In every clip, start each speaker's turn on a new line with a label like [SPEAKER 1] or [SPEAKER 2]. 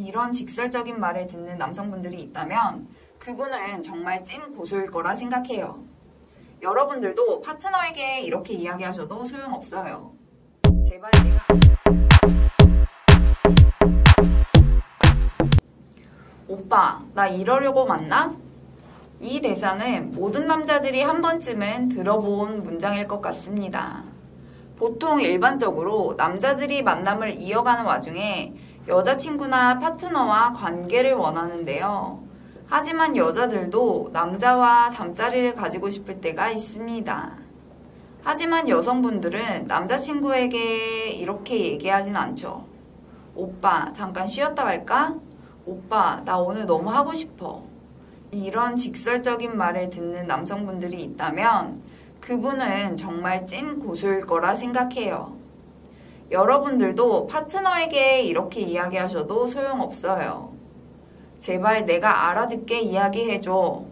[SPEAKER 1] 이런 직설적인 말을 듣는 남성분들이 있다면 그분은 정말 찐 고수일 거라 생각해요. 여러분들도 파트너에게 이렇게 이야기하셔도 소용없어요. 제발 내가 오빠, 나 이러려고 만나? 이 대사는 모든 남자들이 한 번쯤은 들어본 문장일 것 같습니다. 보통 일반적으로 남자들이 만남을 이어가는 와중에 여자친구나 파트너와 관계를 원하는데요. 하지만 여자들도 남자와 잠자리를 가지고 싶을 때가 있습니다. 하지만 여성분들은 남자친구에게 이렇게 얘기하진 않죠. 오빠, 잠깐 쉬었다 갈까? 오빠, 나 오늘 너무 하고 싶어. 이런 직설적인 말을 듣는 남성분들이 있다면 그분은 정말 찐 고수일 거라 생각해요. 여러분들도 파트너에게 이렇게 이야기하셔도 소용없어요. 제발 내가 알아듣게 이야기해줘.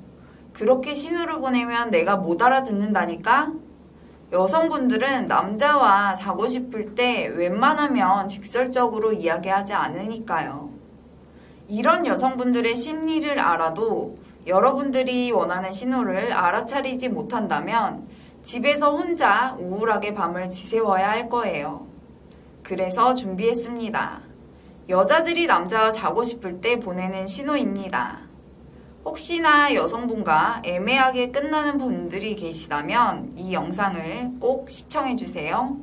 [SPEAKER 1] 그렇게 신호를 보내면 내가 못 알아듣는다니까? 여성분들은 남자와 자고 싶을 때 웬만하면 직설적으로 이야기하지 않으니까요. 이런 여성분들의 심리를 알아도 여러분들이 원하는 신호를 알아차리지 못한다면 집에서 혼자 우울하게 밤을 지새워야 할 거예요. 그래서 준비했습니다. 여자들이 남자와 자고 싶을 때 보내는 신호입니다. 혹시나 여성분과 애매하게 끝나는 분들이 계시다면 이 영상을 꼭 시청해주세요.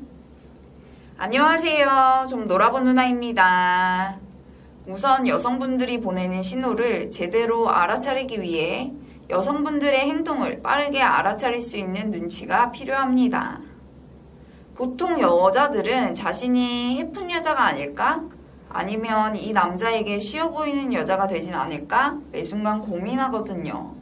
[SPEAKER 1] 안녕하세요. 좀 놀아본 누나입니다. 우선 여성분들이 보내는 신호를 제대로 알아차리기 위해 여성분들의 행동을 빠르게 알아차릴 수 있는 눈치가 필요합니다. 보통 여자들은 자신이 해픈 여자가 아닐까? 아니면 이 남자에게 쉬워 보이는 여자가 되진 않을까? 매 순간 고민하거든요.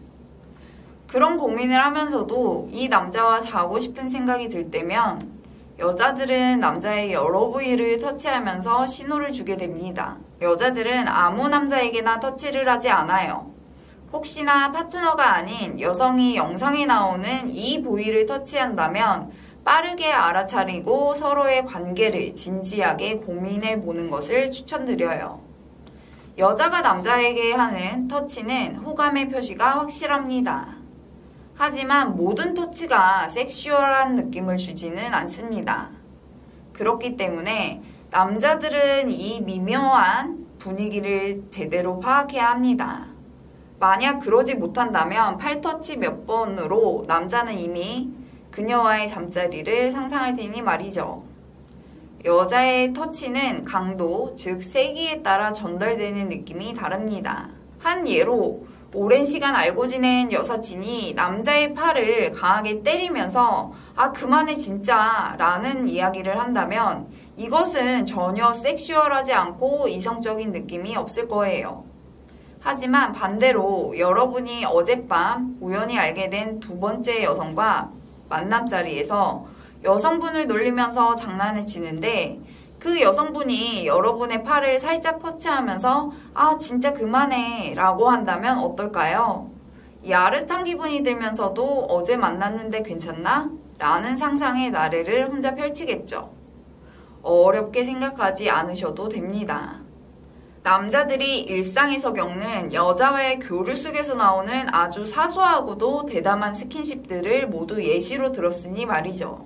[SPEAKER 1] 그런 고민을 하면서도 이 남자와 자고 싶은 생각이 들 때면 여자들은 남자의 여러 부위를 터치하면서 신호를 주게 됩니다. 여자들은 아무 남자에게나 터치를 하지 않아요. 혹시나 파트너가 아닌 여성이 영상에 나오는 이 부위를 터치한다면 빠르게 알아차리고 서로의 관계를 진지하게 고민해 보는 것을 추천드려요. 여자가 남자에게 하는 터치는 호감의 표시가 확실합니다. 하지만 모든 터치가 섹슈얼한 느낌을 주지는 않습니다. 그렇기 때문에 남자들은 이 미묘한 분위기를 제대로 파악해야 합니다. 만약 그러지 못한다면 팔터치 몇 번으로 남자는 이미 그녀와의 잠자리를 상상할 테니 말이죠. 여자의 터치는 강도, 즉 세기에 따라 전달되는 느낌이 다릅니다. 한 예로 오랜 시간 알고 지낸 여사친이 남자의 팔을 강하게 때리면서 아 그만해 진짜 라는 이야기를 한다면 이것은 전혀 섹슈얼하지 않고 이성적인 느낌이 없을 거예요. 하지만 반대로 여러분이 어젯밤 우연히 알게 된 두 번째 여성과 만남 자리에서 여성분을 놀리면서 장난을 치는데 그 여성분이 여러분의 팔을 살짝 터치하면서 아 진짜 그만해 라고 한다면 어떨까요? 야릇한 기분이 들면서도 어제 만났는데 괜찮나? 라는 상상의 나래를 혼자 펼치겠죠. 어렵게 생각하지 않으셔도 됩니다. 남자들이 일상에서 겪는 여자와의 교류 속에서 나오는 아주 사소하고도 대담한 스킨십들을 모두 예시로 들었으니 말이죠.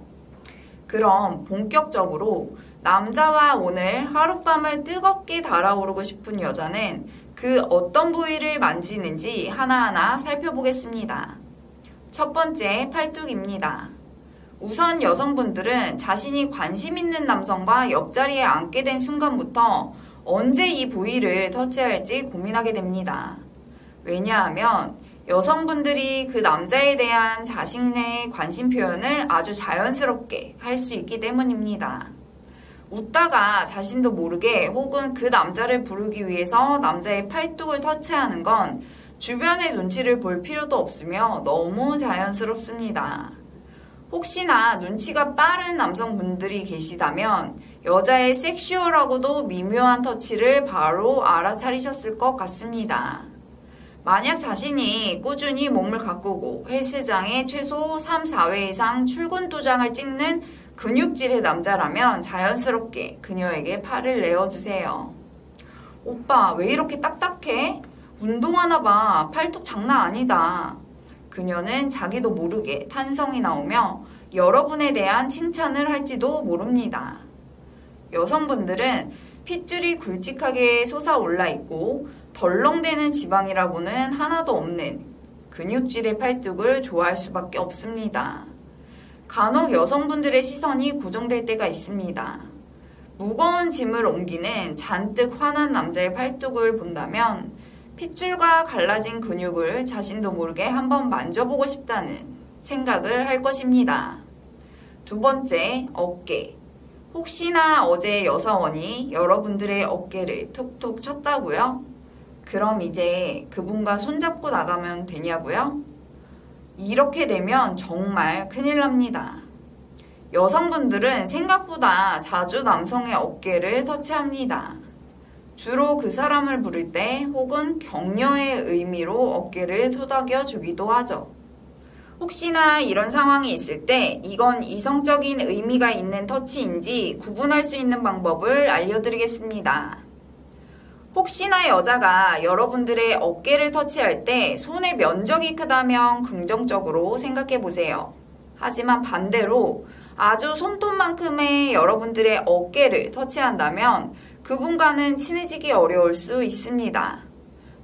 [SPEAKER 1] 그럼 본격적으로 남자와 오늘 하룻밤을 뜨겁게 달아오르고 싶은 여자는 그 어떤 부위를 만지는지 하나하나 살펴보겠습니다. 첫 번째, 팔뚝입니다. 우선 여성분들은 자신이 관심 있는 남성과 옆자리에 앉게 된 순간부터 언제 이 부위를 터치할지 고민하게 됩니다. 왜냐하면 여성분들이 그 남자에 대한 자신의 관심 표현을 아주 자연스럽게 할 수 있기 때문입니다. 웃다가 자신도 모르게 혹은 그 남자를 부르기 위해서 남자의 팔뚝을 터치하는 건 주변의 눈치를 볼 필요도 없으며 너무 자연스럽습니다. 혹시나 눈치가 빠른 남성분들이 계시다면 여자의 섹슈얼하고도 미묘한 터치를 바로 알아차리셨을 것 같습니다. 만약 자신이 꾸준히 몸을 가꾸고 헬스장에 최소 3, 4회 이상 출근 도장을 찍는 근육질의 남자라면 자연스럽게 그녀에게 팔을 내어주세요. 오빠 왜 이렇게 딱딱해? 운동하나 봐. 팔뚝 장난 아니다. 그녀는 자기도 모르게 탄성이 나오며 여러분에 대한 칭찬을 할지도 모릅니다. 여성분들은 핏줄이 굵직하게 솟아올라 있고 덜렁대는 지방이라고는 하나도 없는 근육질의 팔뚝을 좋아할 수밖에 없습니다. 간혹 여성분들의 시선이 고정될 때가 있습니다. 무거운 짐을 옮기는 잔뜩 화난 남자의 팔뚝을 본다면 핏줄과 갈라진 근육을 자신도 모르게 한번 만져보고 싶다는 생각을 할 것입니다. 두 번째, 어깨. 혹시나 어제 여사원이 여러분들의 어깨를 툭툭 쳤다고요? 그럼 이제 그분과 손잡고 나가면 되냐고요? 이렇게 되면 정말 큰일 납니다. 여성분들은 생각보다 자주 남성의 어깨를 터치합니다. 주로 그 사람을 부를 때 혹은 격려의 의미로 어깨를 토닥여 주기도 하죠. 혹시나 이런 상황이 있을 때 이건 이성적인 의미가 있는 터치인지 구분할 수 있는 방법을 알려드리겠습니다. 혹시나 여자가 여러분들의 어깨를 터치할 때 손의 면적이 크다면 긍정적으로 생각해 보세요. 하지만 반대로 아주 손톱만큼의 여러분들의 어깨를 터치한다면 그분과는 친해지기 어려울 수 있습니다.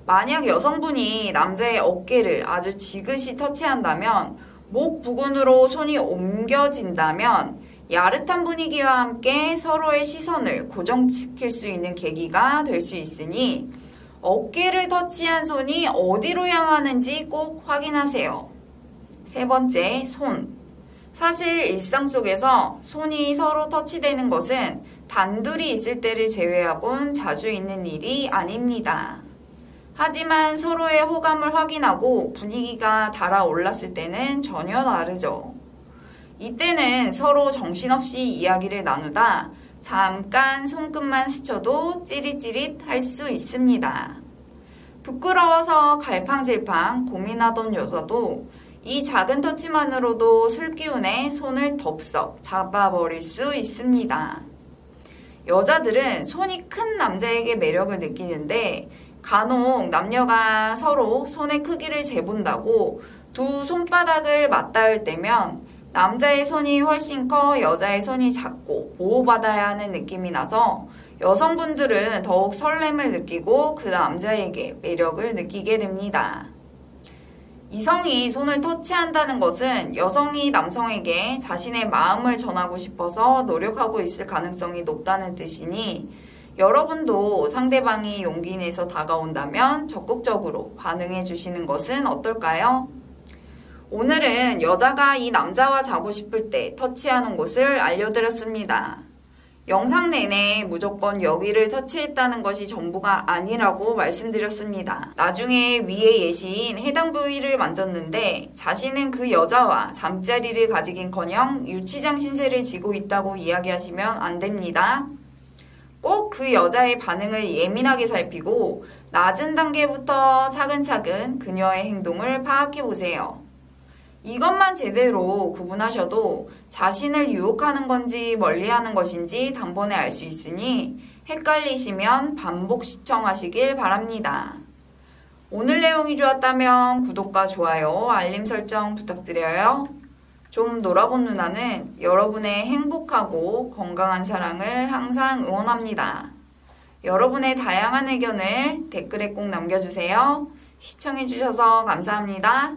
[SPEAKER 1] 만약 여성분이 남자의 어깨를 아주 지그시 터치한다면 목 부근으로 손이 옮겨진다면 야릇한 분위기와 함께 서로의 시선을 고정시킬 수 있는 계기가 될 수 있으니 어깨를 터치한 손이 어디로 향하는지 꼭 확인하세요. 세 번째, 손. 사실 일상 속에서 손이 서로 터치되는 것은 단둘이 있을 때를 제외하곤 자주 있는 일이 아닙니다. 하지만 서로의 호감을 확인하고 분위기가 달아올랐을 때는 전혀 다르죠. 이때는 서로 정신없이 이야기를 나누다 잠깐 손끝만 스쳐도 찌릿찌릿 할 수 있습니다. 부끄러워서 갈팡질팡 고민하던 여자도 이 작은 터치만으로도 술기운에 손을 덥석 잡아버릴 수 있습니다. 여자들은 손이 큰 남자에게 매력을 느끼는데 간혹 남녀가 서로 손의 크기를 재본다고 두 손바닥을 맞닿을 때면 남자의 손이 훨씬 커 여자의 손이 작고 보호받아야 하는 느낌이 나서 여성분들은 더욱 설렘을 느끼고 그 남자에게 매력을 느끼게 됩니다. 이성이 손을 터치한다는 것은 여성이 남성에게 자신의 마음을 전하고 싶어서 노력하고 있을 가능성이 높다는 뜻이니 여러분도 상대방이 용기 내서 다가온다면 적극적으로 반응해 주시는 것은 어떨까요? 오늘은 여자가 이 남자와 자고 싶을 때 터치하는 곳을 알려드렸습니다. 영상 내내 무조건 여기를 터치했다는 것이 전부가 아니라고 말씀드렸습니다. 나중에 위에 예시인 해당 부위를 만졌는데 자신은 그 여자와 잠자리를 가지긴커녕 유치장 신세를 지고 있다고 이야기하시면 안 됩니다. 꼭 그 여자의 반응을 예민하게 살피고 낮은 단계부터 차근차근 그녀의 행동을 파악해 보세요. 이것만 제대로 구분하셔도 자신을 유혹하는 건지 멀리하는 것인지 단번에 알 수 있으니 헷갈리시면 반복 시청하시길 바랍니다. 오늘 내용이 좋았다면 구독과 좋아요, 알림 설정 부탁드려요. 좀 놀아본 누나는 여러분의 행복하고 건강한 사랑을 항상 응원합니다. 여러분의 다양한 의견을 댓글에 꼭 남겨주세요. 시청해주셔서 감사합니다.